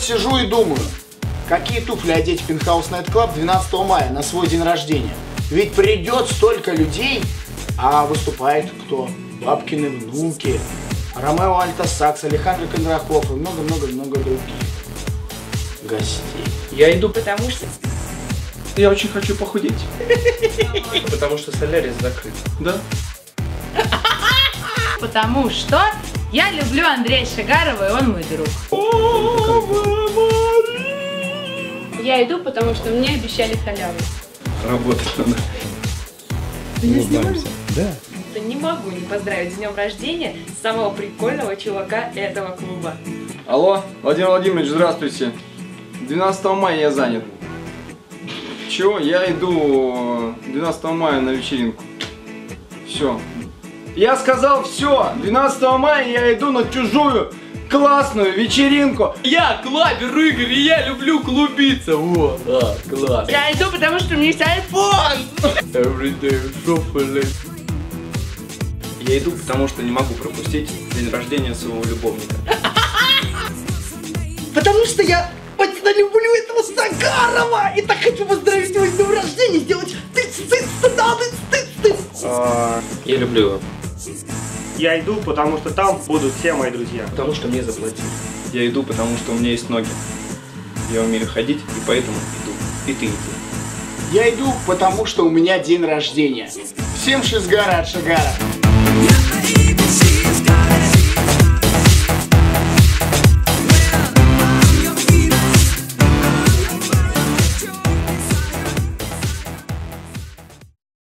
вот сижу и думаю, какие туфли одеть в Penthouse Night Club 12 мая на свой день рождения. Ведь придет столько людей, а выступает кто? Бабкины внуки, Ромео Альтосакс, Алехандро Кондрахов и много-много-много других гостей. Я иду, потому что я очень хочу похудеть. Потому что солярис закрыт. Да. Потому что я люблю Андрея Шигарова, и он мой друг. Я иду, потому что мне обещали халяву. Работать надо. Улыбаемся. Да. Да не могу не поздравить с днем рождения самого прикольного чувака этого клуба. Алло, Владимир Владимирович, здравствуйте. 12 мая я занят. Чего? Я иду 12 мая на вечеринку. Все. Я сказал все. 12 мая я иду на чужую классную вечеринку. Я клабер Игорь, и я люблю клубиться. О, да, класс. Я иду, потому что у меня есть iPhone. Every day shuffling. Я иду, потому что не могу пропустить день рождения своего любовника. Потому что я очень люблю этого Сагарова и так хочу поздравить его с днем рождения, сделать Я люблю его. Я иду, потому что там будут все мои друзья. Потому что мне заплатили. Я иду, потому что у меня есть ноги. Я умею ходить, и поэтому иду. И ты иди. Я иду, потому что у меня день рождения. Всем шизгара от Шагара.